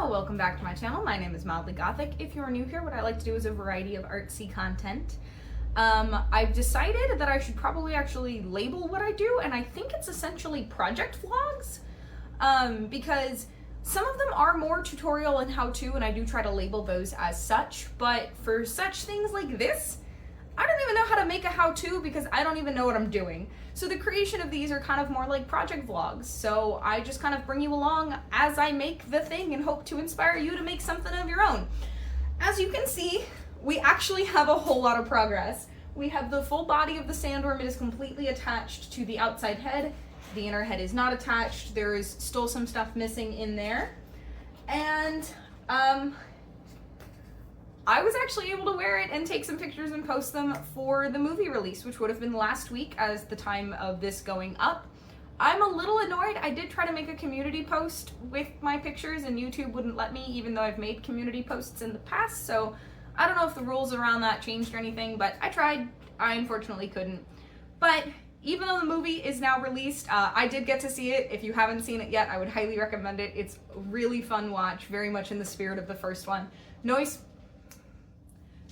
Hello, welcome back to my channel. My name is Mildly Gothic. If you're new here, what I like to do is a variety of artsy content. I've decided that I should probably actually label what I do, and I think it's essentially project vlogs, because some of them are more tutorial and how-to, and I do try to label those as such, but for such things like this, I don't even know how to make a how-to because I don't even know what I'm doing. So the creation of these are kind of more like project vlogs. So I just kind of bring you along as I make the thing and hope to inspire you to make something of your own. As you can see, we actually have a whole lot of progress. We have the full body of the sandworm. It is completely attached to the outside head. The inner head is not attached. There is still some stuff missing in there. And I was actually able to wear it and take some pictures and post them for the movie release, which would have been last week as the time of this going up. I'm a little annoyed. I did try to make a community post with my pictures and YouTube wouldn't let me, even though I've made community posts in the past. So I don't know if the rules around that changed or anything, but I tried. I unfortunately couldn't. But even though the movie is now released, I did get to see it. If you haven't seen it yet, I would highly recommend it. It's a really fun watch, very much in the spirit of the first one.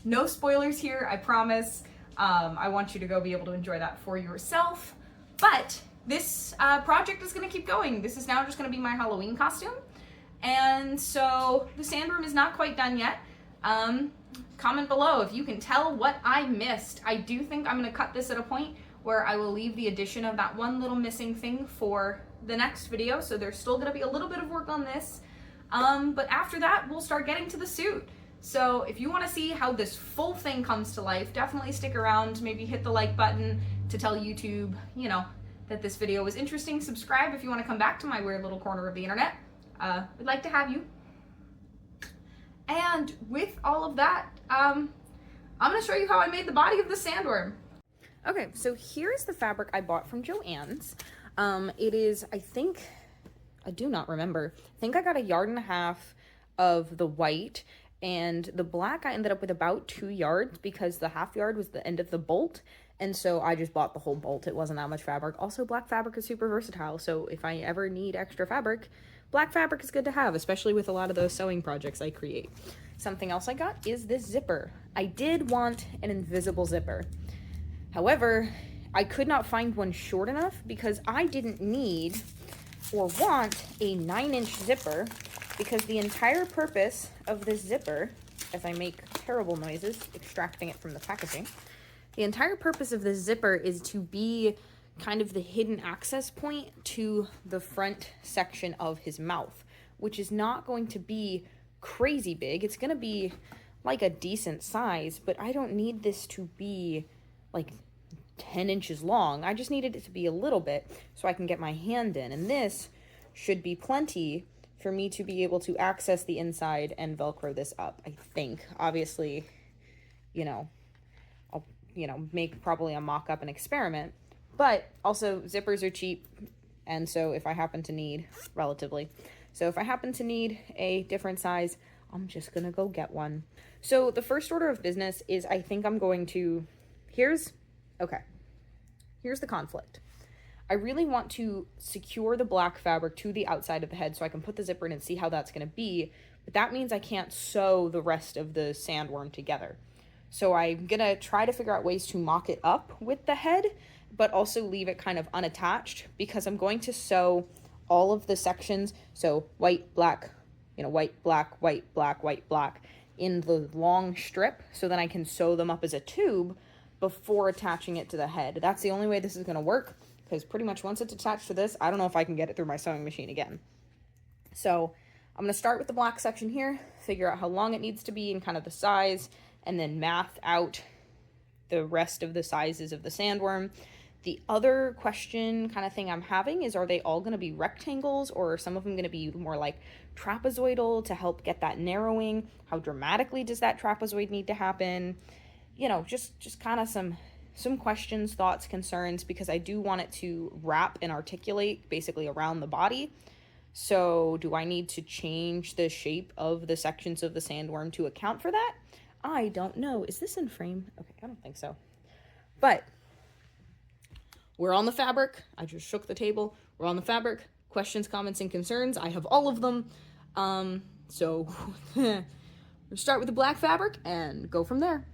No spoilers here, I promise. I want you to go be able to enjoy that for yourself. But this project is gonna keep going. This is now just gonna be my Halloween costume. And so the sandworm is not quite done yet. Comment below if you can tell what I missed. I do think I'm gonna cut this at a point where I will leave the addition of that one little missing thing for the next video. So there's still gonna be a little bit of work on this. But after that, we'll start getting to the suit. So if you want to see how this full thing comes to life, definitely stick around, maybe hit the like button to tell YouTube, you know, that this video was interesting. Subscribe if you want to come back to my weird little corner of the internet. We'd like to have you. And with all of that, I'm going to show you how I made the body of the sandworm. Okay, so here's the fabric I bought from Joann's. It is, I do not remember. I think I got 1.5 yards of the white. And the black I ended up with about 2 yards because the 1/2 yard was the end of the bolt. And so I just bought the whole bolt. It wasn't that much fabric. Also, black fabric is super versatile. So if I ever need extra fabric, black fabric is good to have, especially with a lot of those sewing projects I create. Something else I got is this zipper. I did want an invisible zipper. However, I could not find one short enough because I didn't need or want a 9-inch zipper, because the entire purpose of this zipper, as I make terrible noises extracting it from the packaging, the entire purpose of this zipper is to be kind of the hidden access point to the front section of his mouth, which is not going to be crazy big. It's going to be like a decent size, but I don't need this to be like 10 inches long. I just needed it to be a little bit so I can get my hand in, and this should be plenty for me to be able to access the inside and Velcro this up, I think. Obviously, you know, I'll, make probably a mock-up and experiment, but also zippers are cheap, and so if I happen to need, so if I happen to need a different size, I'm just gonna go get one. So the first order of business is I think I'm going to, here's the conflict. I really want to secure the black fabric to the outside of the head so I can put the zipper in and see how that's going to be, but that means I can't sew the rest of the sandworm together. So I'm going to try to figure out ways to mock it up with the head, but also leave it kind of unattached, because I'm going to sew all of the sections, so white, black, white, black, white, black, white, black, in the long strip, so then I can sew them up as a tube before attaching it to the head. That's the only way this is going to work, because pretty much once it's attached to this, I don't know if I can get it through my sewing machine again. So I'm going to start with the black section here, figure out how long it needs to be and kind of the size, and then math out the rest of the sizes of the sandworm. The other question kind of thing I'm having is, are they all going to be rectangles, or are some of them going to be more like trapezoidal to help get that narrowing? How dramatically does that trapezoid need to happen? Just kind of some questions, thoughts, concerns, because I do want it to wrap and articulate basically around the body. So do I need to change the shape of the sections of the sandworm to account for that? I don't know. Is this in frame? Okay, I don't think so. But we're on the fabric. I just shook the table. We're on the fabric. Questions, comments, and concerns. I have all of them. So we'll start with the black fabric and go from there.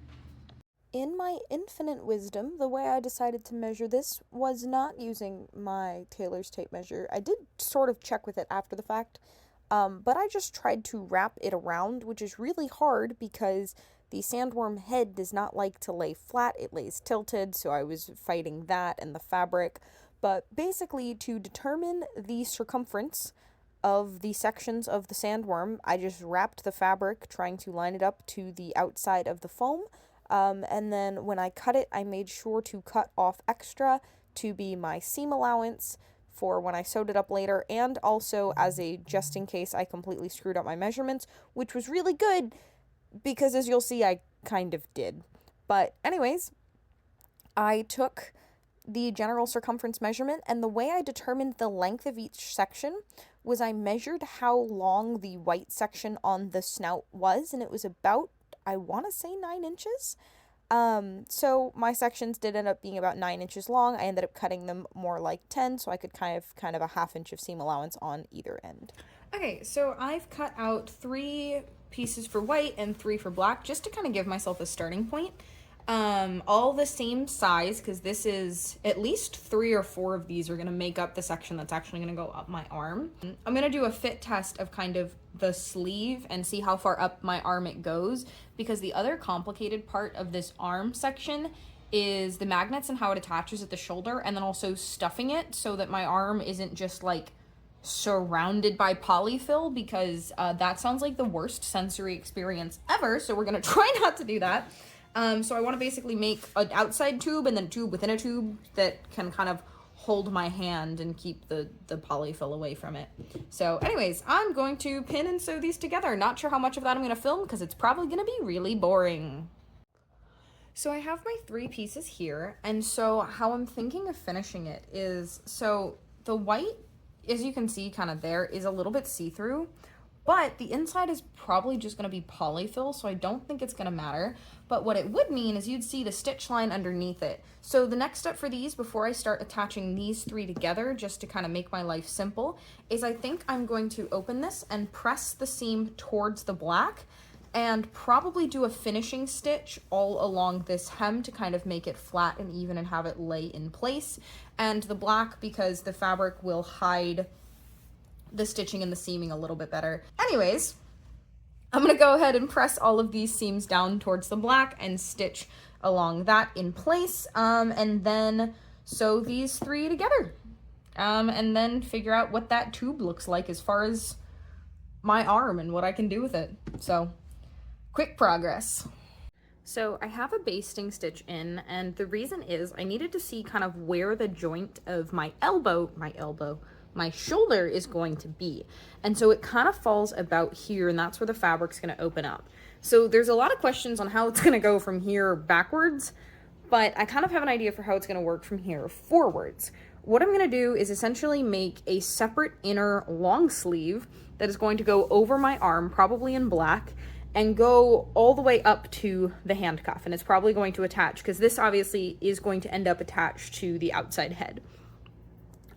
In my infinite wisdom, the way I decided to measure this was not using my tailor's tape measure. I did sort of check with it after the fact, but I just tried to wrap it around, which is really hard because the sandworm head does not like to lay flat, it lays tilted, so I was fighting that and the fabric. But basically, to determine the circumference of the sections of the sandworm, I just wrapped the fabric, trying to line it up to the outside of the foam. And then when I cut it, I made sure to cut off extra to be my seam allowance for when I sewed it up later, and also as a just in case I completely screwed up my measurements, which was really good because as you'll see, I kind of did. But anyways, I took the general circumference measurement, and the way I determined the length of each section was I measured how long the white section on the snout was, and it was about, I want to say 9 inches. So my sections did end up being about 9 inches long. I ended up cutting them more like 10, so I could kind of a half inch of seam allowance on either end. Okay, so I've cut out 3 pieces for white and 3 for black, just to kind of give myself a starting point. All the same size, because this is at least 3 or 4 of these are going to make up the section that's actually going to go up my arm. I'm going to do a fit test of kind of the sleeve and see how far up my arm it goes, because the other complicated part of this arm section is the magnets and how it attaches at the shoulder, and then also stuffing it so that my arm isn't just like surrounded by polyfill, because that sounds like the worst sensory experience ever, so we're going to try not to do that. So I want to basically make an outside tube and then a tube within a tube that can kind of hold my hand and keep the polyfill away from it. So anyways, I'm going to pin and sew these together. Not sure how much of that I'm going to film because it's probably going to be really boring. So I have my 3 pieces here, and so how I'm thinking of finishing it is, so the white, as you can see kind of there, is a little bit see-through, but the inside is probably just going to be polyfill, so I don't think it's going to matter. But what it would mean is you'd see the stitch line underneath it. So the next step for these, before I start attaching these 3 together, just to kind of make my life simple, is I think I'm going to open this and press the seam towards the black and probably do a finishing stitch all along this hem to kind of make it flat and even and have it lay in place. And the black, because the fabric will hide the stitching and the seaming a little bit better. Anyways, I'm gonna go ahead and press all of these seams down towards the black and stitch along that in place, and then sew these 3 together, and then figure out what that tube looks like as far as my arm and what I can do with it. So, quick progress. So I have a basting stitch in, and the reason is I needed to see kind of where the joint of my shoulder is going to be. And so it kind of falls about here, and that's where the fabric's going to open up. So there's a lot of questions on how it's going to go from here backwards, but I kind of have an idea for how it's going to work from here forwards. What I'm going to do is essentially make a separate inner long sleeve that is going to go over my arm, probably in black, and go all the way up to the handcuff. And it's probably going to attach, because this obviously is going to end up attached to the outside head.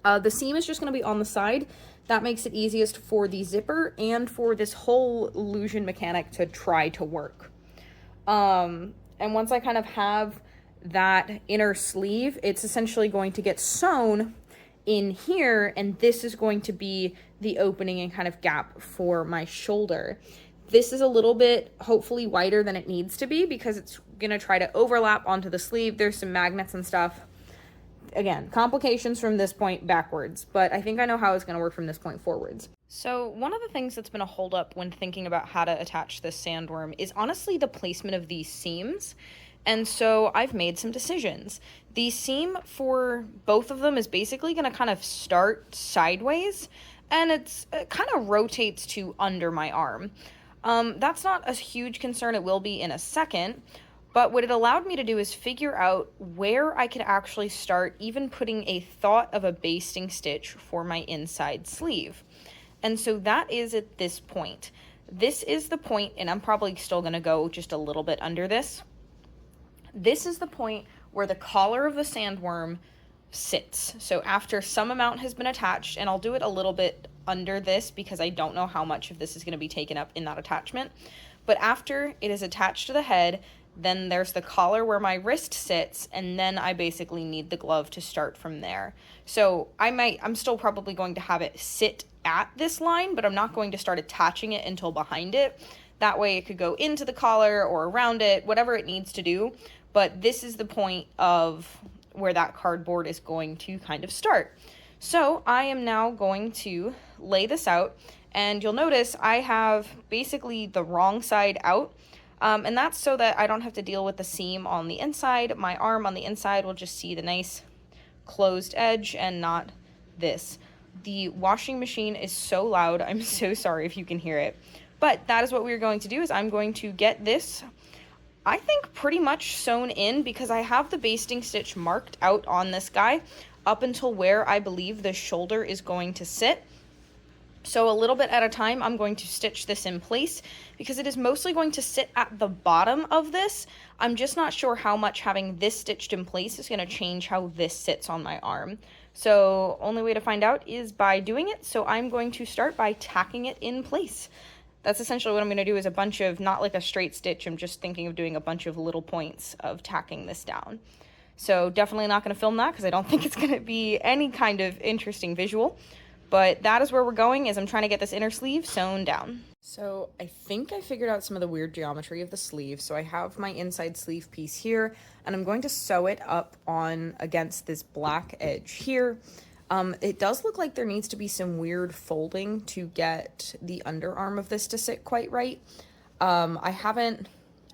The seam is just going to be on the side. That makes it easiest for the zipper and for this whole illusion mechanic to try to work. And once I kind of have that inner sleeve, it's essentially going to get sewn in here, and this is going to be the opening and kind of gap for my shoulder. This is a little bit, hopefully, wider than it needs to be, because it's going to try to overlap onto the sleeve. There's some magnets and stuff. Again, complications from this point backwards, but I think I know how it's going to work from this point forwards. So one of the things that's been a holdup when thinking about how to attach this sandworm is honestly the placement of these seams. And so I've made some decisions. The seam for both of them is basically going to kind of start sideways, and it kind of rotates to under my arm. That's not a huge concern. It will be in a second. But what it allowed me to do is figure out where I could actually start even putting a thought of a basting stitch for my inside sleeve. And so that is at this point. This is the point, and I'm probably still going to go just a little bit under this. This is the point where the collar of the sandworm sits. So after some amount has been attached, and I'll do it a little bit under this because I don't know how much of this is going to be taken up in that attachment. But after it is attached to the head, then there's the collar where my wrist sits, and then I basically need the glove to start from there. So I'm still probably going to have it sit at this line, but I'm not going to start attaching it until behind it. That way it could go into the collar or around it, whatever it needs to do. But this is the point of where that cardboard is going to kind of start. So I am now going to lay this out, and you'll notice I have basically the wrong side out. And that's so that I don't have to deal with the seam on the inside. My arm on the inside will just see the nice closed edge and not this. The washing machine is so loud. I'm so sorry if you can hear it. But that is what we're going to do, is I'm going to get this, I think, pretty much sewn in, because I have the basting stitch marked out on this guy up until where I believe the shoulder is going to sit. So a little bit at a time, I'm going to stitch this in place because it is mostly going to sit at the bottom of this. I'm just not sure how much having this stitched in place is going to change how this sits on my arm. So only way to find out is by doing it. So I'm going to start by tacking it in place. That's essentially what I'm going to do, is a bunch of, not like a straight stitch, I'm just thinking of doing a bunch of little points of tacking this down. So definitely not going to film that because I don't think it's going to be any kind of interesting visual. But that is where we're going, is I'm trying to get this inner sleeve sewn down. So I think I figured out some of the weird geometry of the sleeve. So I have my inside sleeve piece here, and I'm going to sew it up on against this black edge here. It does look like there needs to be some weird folding to get the underarm of this to sit quite right. I'm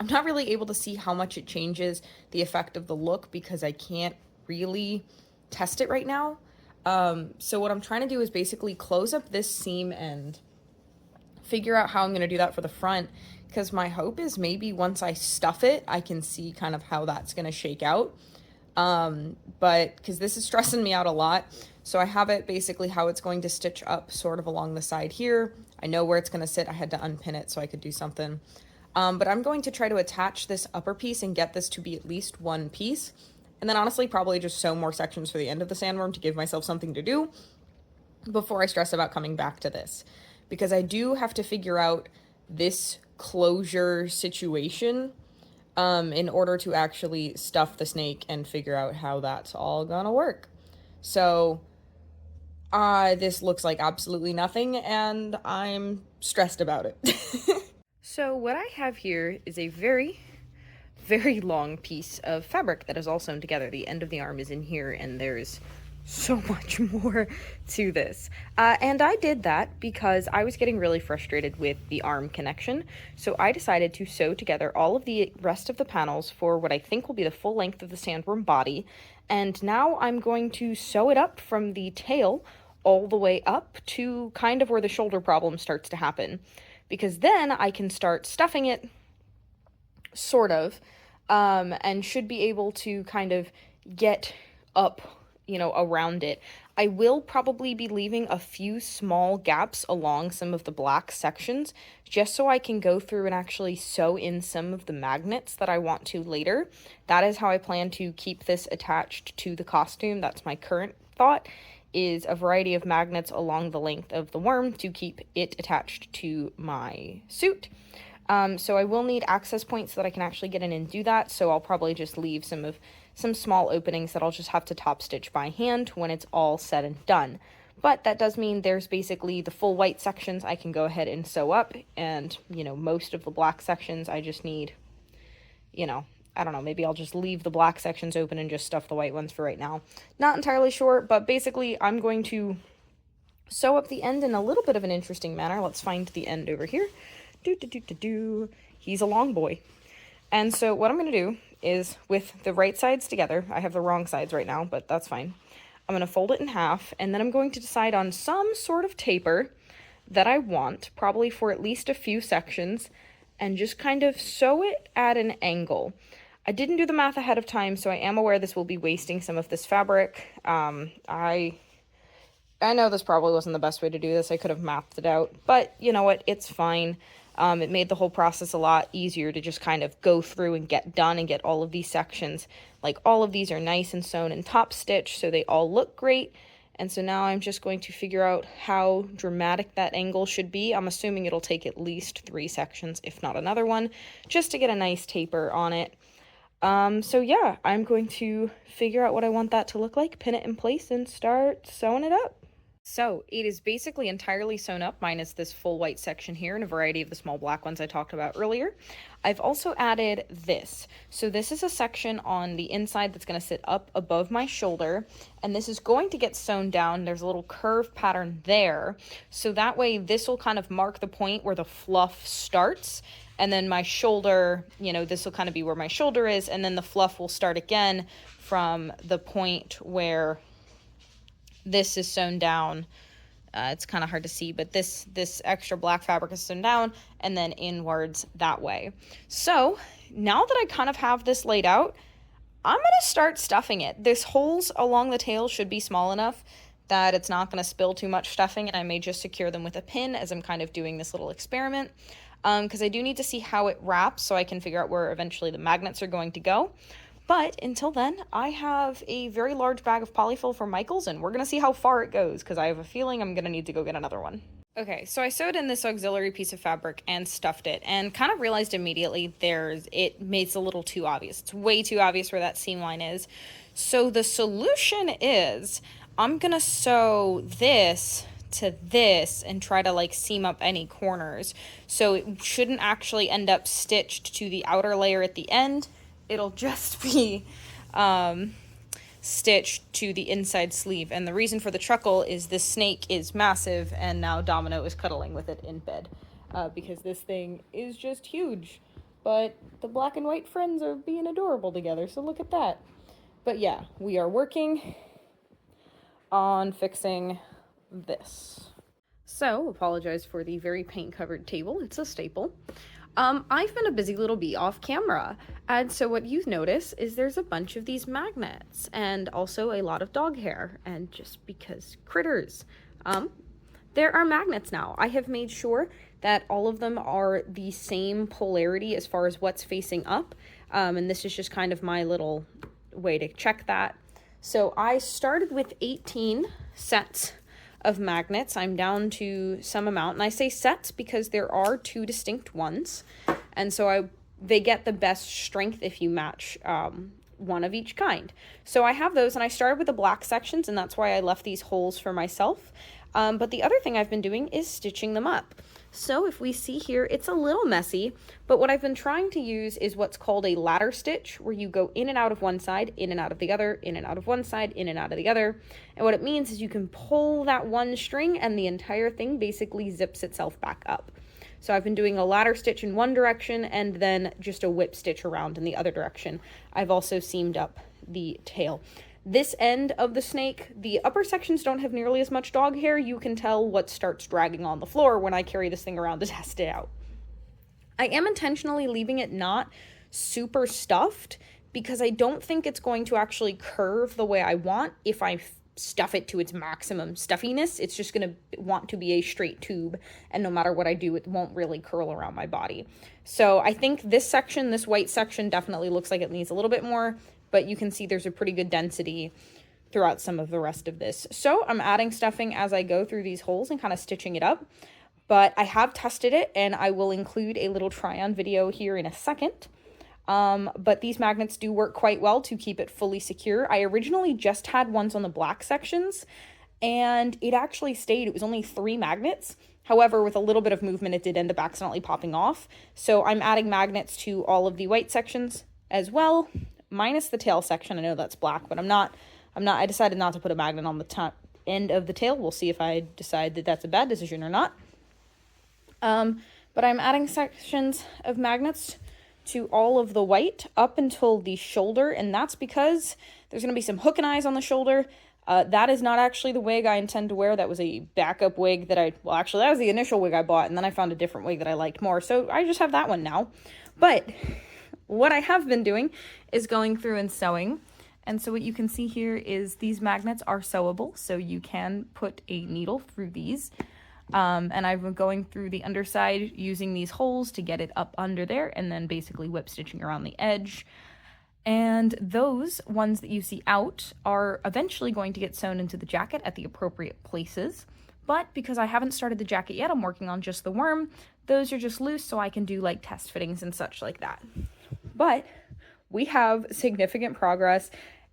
not really able to see how much it changes the effect of the look because I can't really test it right now. So what I'm trying to do is basically close up this seam and figure out how I'm going to do that for the front, because my hope is maybe once I stuff it, I can see kind of how that's going to shake out. But because this is stressing me out a lot, so I have it basically how it's going to stitch up sort of along the side here. I know where it's going to sit. I had to unpin it so I could do something. But I'm going to try to attach this upper piece and get this to be at least one piece. And then honestly, probably just sew more sections for the end of the sandworm to give myself something to do before I stress about coming back to this. Because I do have to figure out this closure situation in order to actually stuff the snake and figure out how that's all gonna work. So this looks like absolutely nothing, and I'm stressed about it. So what I have here is a very long piece of fabric that is all sewn together. The end of the arm is in here, and there's so much more to this. And I did that because I was getting really frustrated with the arm connection. So I decided to sew together all of the rest of the panels for what I think will be the full length of the sandworm body. And now I'm going to sew it up from the tail all the way up to kind of where the shoulder problem starts to happen. Because then I can start stuffing it, sort of, and should be able to kind of get up, around it. I will probably be leaving a few small gaps along some of the black sections, just so I can go through and actually sew in some of the magnets that I want to later. That is how I plan to keep this attached to the costume. That's my current thought, is a variety of magnets along the length of the worm to keep it attached to my suit. So I will need access points so that I can actually get in and do that, so I'll probably just leave some small openings that I'll just have to top stitch by hand when it's all said and done. But that does mean there's basically the full white sections I can go ahead and sew up, and, most of the black sections I just need, I don't know, maybe I'll just leave the black sections open and just stuff the white ones for right now. Not entirely sure, but basically I'm going to sew up the end in a little bit of an interesting manner. Let's find the end over here. He's a long boy. And so what I'm going to do is, with the right sides together, I have the wrong sides right now, but that's fine. I'm going to fold it in half, and then I'm going to decide on some sort of taper that I want, probably for at least a few sections, and just kind of sew it at an angle. I didn't do the math ahead of time, so I am aware this will be wasting some of this fabric. I know this probably wasn't the best way to do this. I could have mathed it out, but you know what? It's fine. It made the whole process a lot easier to just kind of go through and get done and get all of these sections. Like, all of these are nice and sewn and top stitched, so they all look great. And so now I'm just going to figure out how dramatic that angle should be. I'm assuming it'll take at least 3 sections, if not another one, just to get a nice taper on it. So yeah, I'm going to figure out what I want that to look like, pin it in place, and start sewing it up. So it is basically entirely sewn up, minus this full white section here and a variety of the small black ones I talked about earlier. I've also added this. So this is a section on the inside that's going to sit up above my shoulder, and this is going to get sewn down. There's a little curve pattern there, so that way this will kind of mark the point where the fluff starts, and then my shoulder, you know, this will kind of be where my shoulder is, and then the fluff will start again from the point where this is sewn down. It's kind of hard to see, but this extra black fabric is sewn down and then inwards that way. So now that I kind of have this laid out, I'm going to start stuffing it. This holes along the tail should be small enough that it's not going to spill too much stuffing, and I may just secure them with a pin as I'm kind of doing this little experiment, because I do need to see how it wraps so I can figure out where eventually the magnets are going to go. But until then, I have a very large bag of polyfill from Michaels, and we're going to see how far it goes, because I have a feeling I'm going to need to go get another one. Okay, so I sewed in this auxiliary piece of fabric and stuffed it, and kind of realized immediately it makes a little too obvious. It's way too obvious where that seam line is. So the solution is I'm going to sew this to this and try to like seam up any corners. So it shouldn't actually end up stitched to the outer layer at the end. It'll just be stitched to the inside sleeve. And the reason for the truckle is this snake is massive, and now Domino is cuddling with it in bed, because this thing is just huge. But the black and white friends are being adorable together, so look at that. But yeah, we are working on fixing this. So, apologize for the very paint-covered table. It's a staple. I've been a busy little bee off camera, and so what you've noticed is there's a bunch of these magnets, and also a lot of dog hair, and just because critters. There are magnets now. I have made sure that all of them are the same polarity as far as what's facing up, and this is just kind of my little way to check that. So I started with 18 sets of magnets. I'm down to some amount, and I say sets because there are 2 distinct ones, and so they get the best strength if you match one of each kind. So I have those, and I started with the black sections, and that's why I left these holes for myself. But the other thing I've been doing is stitching them up. So if we see here, it's a little messy, but what I've been trying to use is what's called a ladder stitch, where you go in and out of one side, in and out of the other, in and out of one side, in and out of the other. And what it means is you can pull that one string and the entire thing basically zips itself back up. So I've been doing a ladder stitch in one direction and then just a whip stitch around in the other direction. I've also seamed up the tail. This end of the snake, the upper sections don't have nearly as much dog hair. You can tell what starts dragging on the floor when I carry this thing around to test it out. I am intentionally leaving it not super stuffed because I don't think it's going to actually curve the way I want. If I stuff it to its maximum stuffiness, it's just going to want to be a straight tube, and no matter what I do, it won't really curl around my body. So I think this section, this white section, definitely looks like it needs a little bit more, but you can see there's a pretty good density throughout some of the rest of this. So I'm adding stuffing as I go through these holes and kind of stitching it up. But I have tested it, and I will include a little try-on video here in a second. But these magnets do work quite well to keep it fully secure. I originally just had ones on the black sections, and it actually stayed. It was only 3 magnets. However, with a little bit of movement, it did end up accidentally popping off. So I'm adding magnets to all of the white sections as well, minus the tail section. I know that's black, but I decided not to put a magnet on the top end of the tail. We'll see if I decide that that's a bad decision or not. But I'm adding sections of magnets to all of the white up until the shoulder, and that's because there's going to be some hook and eyes on the shoulder. That is not actually the wig I intend to wear. That was a backup wig that that was the initial wig I bought, and then I found a different wig that I liked more, so I just have that one now. But what I have been doing is going through and sewing. And so what you can see here is these magnets are sewable, so you can put a needle through these. And I've been going through the underside using these holes to get it up under there, and then basically whip stitching around the edge. And those ones that you see out are eventually going to get sewn into the jacket at the appropriate places. But because I haven't started the jacket yet, I'm working on just the worm. Those are just loose, so I can do like test fittings and such like that. But we have significant progress,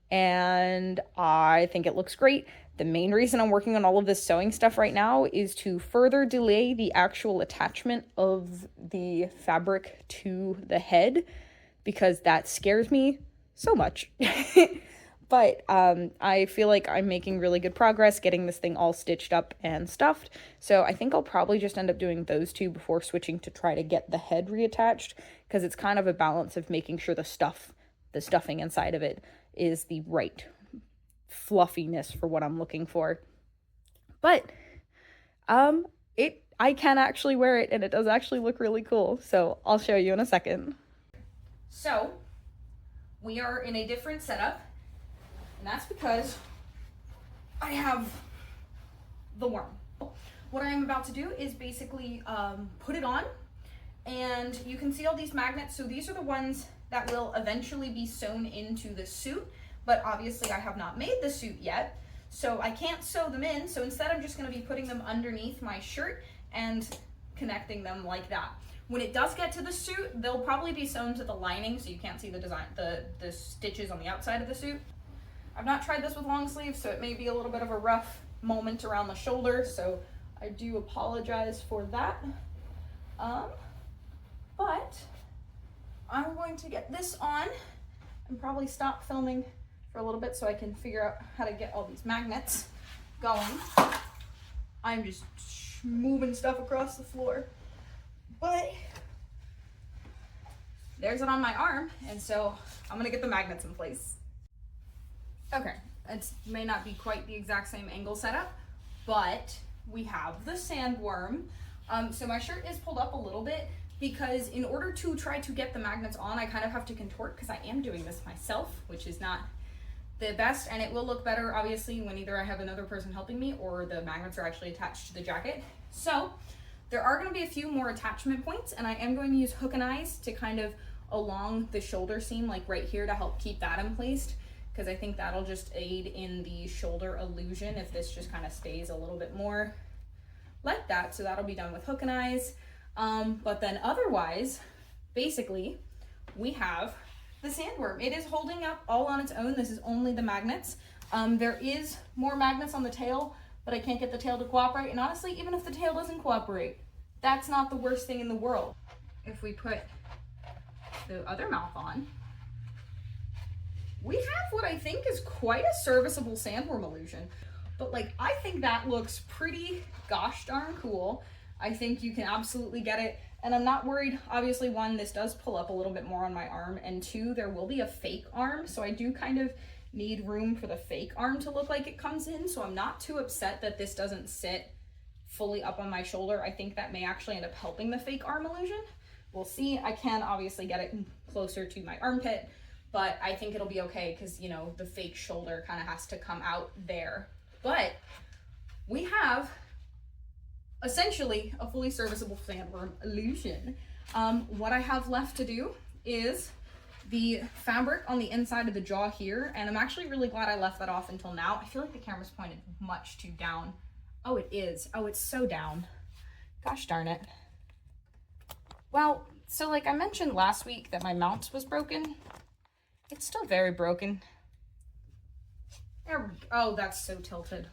and I think it looks great. The main reason I'm working on all of this sewing stuff right now is to further delay the actual attachment of the fabric to the head, because that scares me so much. But I feel like I'm making really good progress getting this thing all stitched up and stuffed. So I think I'll probably just end up doing those two before switching to try to get the head reattached, because it's kind of a balance of making sure the stuffing inside of it is the right fluffiness for what I'm looking for. But I can actually wear it, and it does actually look really cool. So I'll show you in a second. So we are in a different setup, and that's because I have the worm. What I'm about to do is basically put it on, and you can see all these magnets. So these are the ones that will eventually be sewn into the suit, but obviously I have not made the suit yet, so I can't sew them in. So instead I'm just going to be putting them underneath my shirt and connecting them like that. When it does get to the suit, they'll probably be sewn to the lining, so you can't see the design, the stitches on the outside of the suit. I've not tried this with long sleeves, so it may be a little bit of a rough moment around the shoulder, so I do apologize for that. But I'm going to get this on and probably stop filming for a little bit so I can figure out how to get all these magnets going. I'm just moving stuff across the floor. But there's it on my arm, and so I'm gonna get the magnets in place. Okay, it may not be quite the exact same angle setup, but we have the sandworm. So my shirt is pulled up a little bit because in order to try to get the magnets on, I kind of have to contort, because I am doing this myself, which is not the best, and it will look better obviously when either I have another person helping me or the magnets are actually attached to the jacket. So there are going to be a few more attachment points, and I am going to use hook and eyes to kind of along the shoulder seam, like right here, to help keep that in place, because I think that'll just aid in the shoulder illusion if this just kind of stays a little bit more like that. So that'll be done with hook and eyes. But then otherwise, basically, we have the sandworm. It is holding up all on its own. This is only the magnets. There is more magnets on the tail, but I can't get the tail to cooperate. And honestly, even if the tail doesn't cooperate, that's not the worst thing in the world. If we put the other mouth on, we have what I think is quite a serviceable sandworm illusion. But like, I think that looks pretty gosh darn cool. I think you can absolutely get it. And I'm not worried. Obviously, one, this does pull up a little bit more on my arm, and two, there will be a fake arm. So I do kind of need room for the fake arm to look like it comes in. So I'm not too upset that this doesn't sit fully up on my shoulder. I think that may actually end up helping the fake arm illusion. We'll see. I can obviously get it closer to my armpit, but I think it'll be okay because, you know, the fake shoulder kind of has to come out there. But we have essentially a fully serviceable sandworm illusion. What I have left to do is the fabric on the inside of the jaw here, and I'm actually really glad I left that off until now. I feel like the camera's pointed much too down. Oh, it is. Oh, it's so down. Gosh darn it. Well, so like I mentioned last week that my mount was broken. It's still very broken. There we go. Oh, that's so tilted.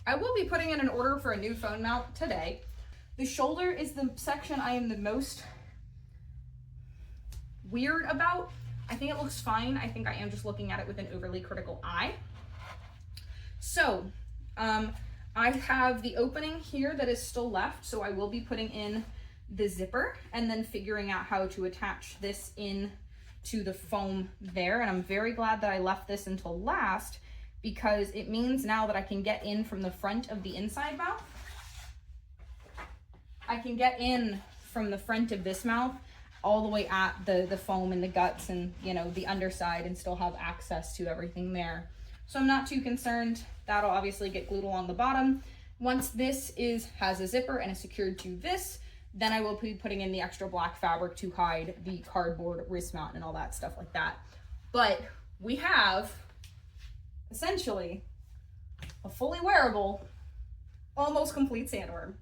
I will be putting in an order for a new phone mount today. The shoulder is the section I am the most weird about. I think it looks fine. I think I am just looking at it with an overly critical eye. So, I have the opening here that is still left, so I will be putting in the zipper and then figuring out how to attach this in to the foam there. And I'm very glad that I left this until last, because it means now that I can get in from the front of the inside mouth. I can get in from the front of this mouth all the way at the foam and the guts and, you know, the underside, and still have access to everything there. So I'm not too concerned. That'll obviously get glued along the bottom. Once this has a zipper and is secured to this, then I will be putting in the extra black fabric to hide the cardboard wrist mount and all that stuff like that. But we have essentially a fully wearable, almost complete sandworm.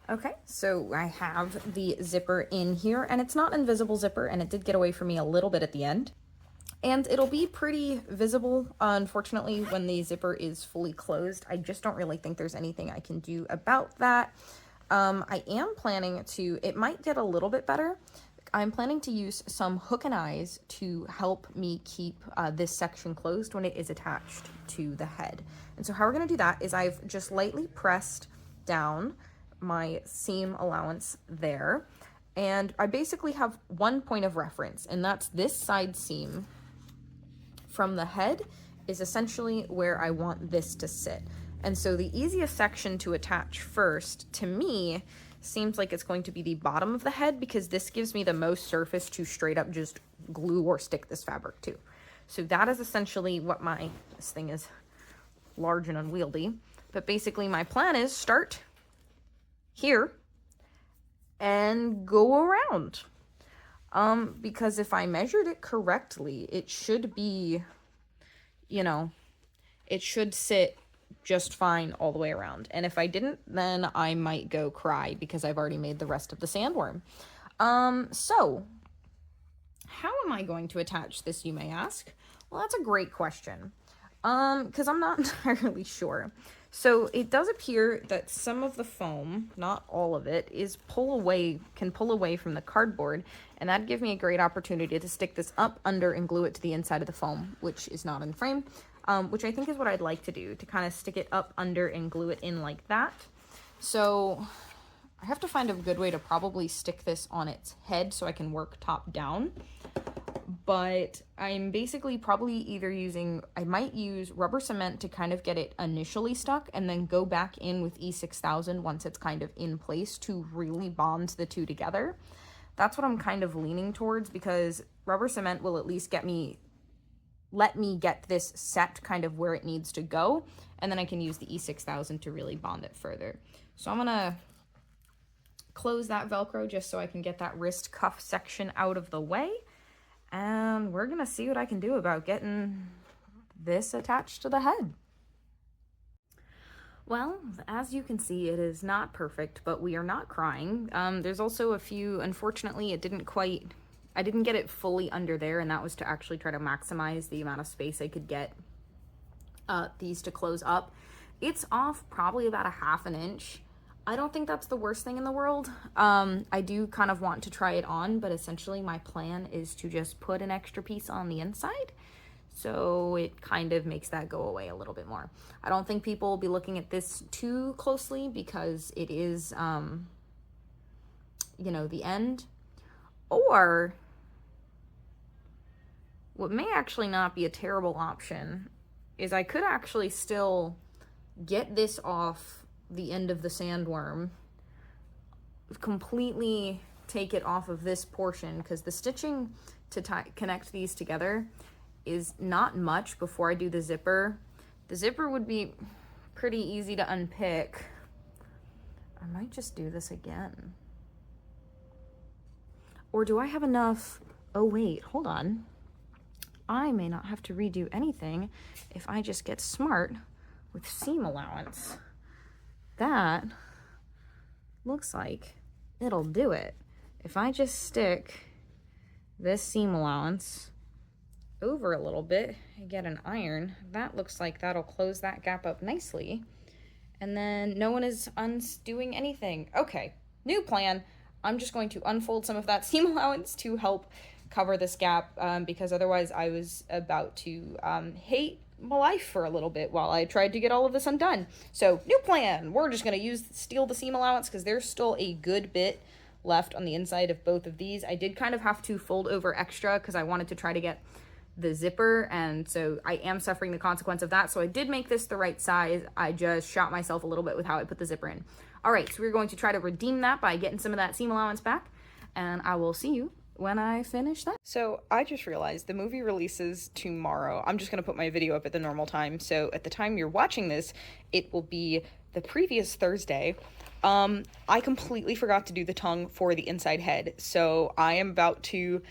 Okay, so I have the zipper in here, and it's not an invisible zipper, and it did get away from me a little bit at the end. And it'll be pretty visible, unfortunately, when the zipper is fully closed. I just don't really think there's anything I can do about that. I am planning to, it might get a little bit better. I'm planning to use some hook and eyes to help me keep this section closed when it is attached to the head. And so how we're gonna do that is I've just lightly pressed down my seam allowance there, and I basically have one point of reference, and that's this side seam from the head is essentially where I want this to sit. And so the easiest section to attach first, to me, seems like it's going to be the bottom of the head, because this gives me the most surface to straight up just glue or stick this fabric to. So that is essentially what this thing is large and unwieldy, but basically my plan is start here and go around. Because if I measured it correctly, it should be, you know, it should sit just fine all the way around. And if I didn't, then I might go cry because I've already made the rest of the sandworm. So how am I going to attach this, you may ask? Well, that's a great question. Because I'm not entirely sure. So it does appear that some of the foam, not all of it, can pull away from the cardboard, and that'd give me a great opportunity to stick this up under and glue it to the inside of the foam, which is not in frame, which I think is what I'd like to do, to kind of stick it up under and glue it in like that. So I have to find a good way to probably stick this on its head so I can work top down. But I'm basically probably either I might use rubber cement to kind of get it initially stuck, and then go back in with E6000 once it's kind of in place to really bond the two together. That's what I'm kind of leaning towards, because rubber cement will at least let me get this set kind of where it needs to go, and then I can use the E6000 to really bond it further. So I'm gonna close that Velcro just so I can get that wrist cuff section out of the way. And we're gonna see what I can do about getting this attached to the head. Well, as you can see, it is not perfect, but we are not crying. There's also a few, unfortunately, I didn't get it fully under there, and that was to actually try to maximize the amount of space I could get these to close up. It's off probably about 1/2 inch. I don't think that's the worst thing in the world. I do kind of want to try it on, but essentially my plan is to just put an extra piece on the inside, so it kind of makes that go away a little bit more. I don't think people will be looking at this too closely because it is, you know, the end. Or what may actually not be a terrible option is I could actually still get this off the end of the sandworm, completely take it off of this portion, because the stitching to connect these together is not much before I do the zipper. The zipper would be pretty easy to unpick. I might just do this again. Or do I have enough? Oh wait, hold on. I may not have to redo anything if I just get smart with seam allowance. That looks like it'll do it. If I just stick this seam allowance over a little bit and get an iron, that looks like that'll close that gap up nicely. And then no one is undoing anything. Okay, new plan. I'm just going to unfold some of that seam allowance to help cover this gap, because otherwise I was about to hate my life for a little bit while I tried to get all of this undone. So new plan, we're just going to steal the seam allowance, because there's still a good bit left on the inside of both of these. I did kind of have to fold over extra because I wanted to try to get the zipper, and so I am suffering the consequence of that. So I did make this the right size. I just shot myself a little bit with how I put the zipper in. All right, so we're going to try to redeem that by getting some of that seam allowance back, and I will see you when I finish that. So I just realized the movie releases tomorrow. I'm just going to put my video up at the normal time. So at the time you're watching this, it will be the previous Thursday. I completely forgot to do the tongue for the inside head, so I am about to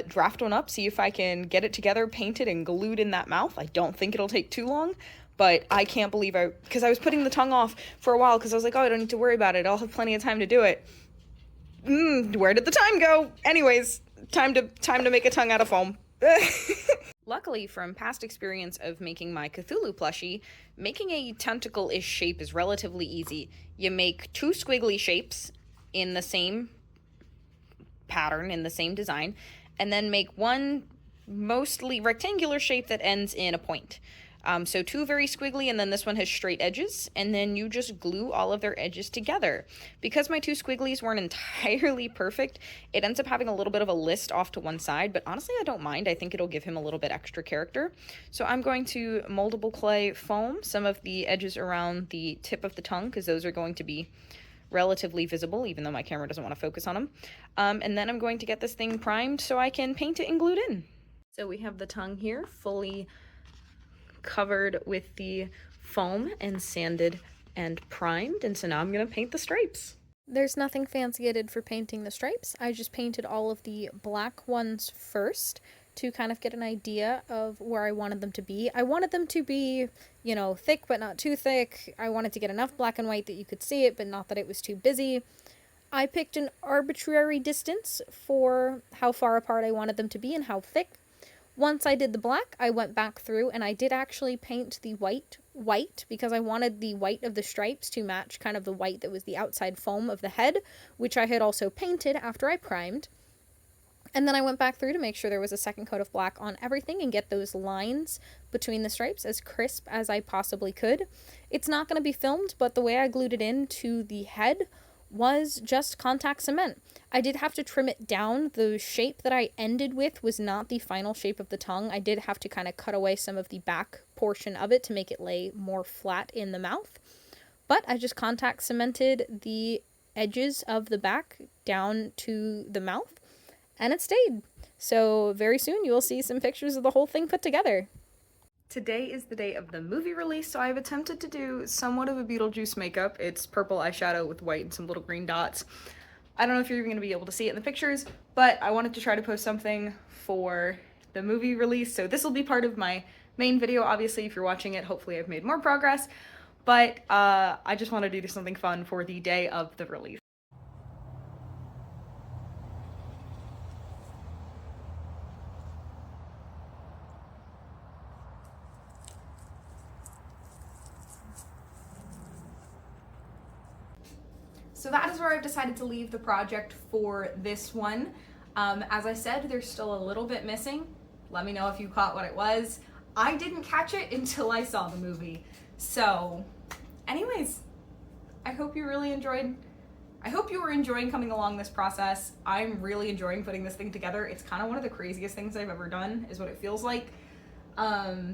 draft one up, see if I can get it together, paint it, and glued in that mouth. I don't think it'll take too long, but I can't believe because I was putting the tongue off for a while because I was like, oh, I don't need to worry about it. I'll have plenty of time to do it. Where did the time go? Anyways, time to make a tongue out of foam. Luckily, from past experience of making my Cthulhu plushie, making a tentacle-ish shape is relatively easy. You make 2 squiggly shapes in the same pattern, in the same design, and then make one mostly rectangular shape that ends in a point. So 2 very squiggly, and then this one has straight edges, and then you just glue all of their edges together. Because my 2 squigglies weren't entirely perfect, it ends up having a little bit of a list off to one side, but honestly I don't mind. I think it'll give him a little bit extra character. So I'm going to moldable clay foam some of the edges around the tip of the tongue, because those are going to be relatively visible, even though my camera doesn't want to focus on them. And then I'm going to get this thing primed so I can paint it and glue it in. So we have the tongue here fully covered with the foam and sanded and primed, and so now I'm gonna paint the stripes. There's nothing fancy I did for painting the stripes. I just painted all of the black ones first to kind of get an idea of where I wanted them to be. I wanted them to be, you know, thick but not too thick. I wanted to get enough black and white that you could see it, but not that it was too busy. I picked an arbitrary distance for how far apart I wanted them to be and how thick. Once I did the black, I went back through and I did actually paint the white because I wanted the white of the stripes to match kind of the white that was the outside foam of the head, which I had also painted after I primed. And then I went back through to make sure there was a second coat of black on everything and get those lines between the stripes as crisp as I possibly could. It's not going to be filmed, but the way I glued it into the head was just contact cement. I did have to trim it down. The shape that I ended with was not the final shape of the tongue. I did have to kind of cut away some of the back portion of it to make it lay more flat in the mouth. But I just contact cemented the edges of the back down to the mouth, and it stayed. So very soon you will see some pictures of the whole thing put together. Today is the day of the movie release, so I've attempted to do somewhat of a Beetlejuice makeup. It's purple eyeshadow with white and some little green dots. I don't know if you're even going to be able to see it in the pictures, but I wanted to try to post something for the movie release, so this will be part of my main video. Obviously, if you're watching it, hopefully I've made more progress, but I just wanted to do something fun for the day of the release. So that is where I've decided to leave the project for this one. As I said, there's still a little bit missing. Let me know if you caught what it was. I didn't catch it until I saw the movie. So anyways, I hope you really enjoyed. I hope you were enjoying coming along this process. I'm really enjoying putting this thing together. It's kind of one of the craziest things I've ever done, is what it feels like.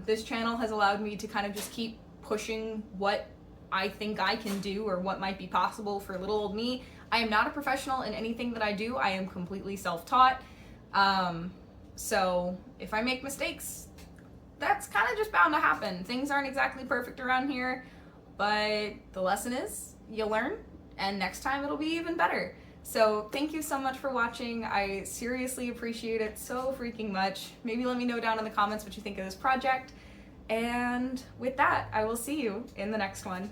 This channel has allowed me to kind of just keep pushing what I think I can do or what might be possible for little old me. I am not a professional in anything that I do. I am completely self-taught. So if I make mistakes, that's kind of just bound to happen. Things aren't exactly perfect around here, but the lesson is you learn, and next time it'll be even better. So thank you so much for watching. I seriously appreciate it so freaking much. Maybe let me know down in the comments what you think of this project. And with that, I will see you in the next one.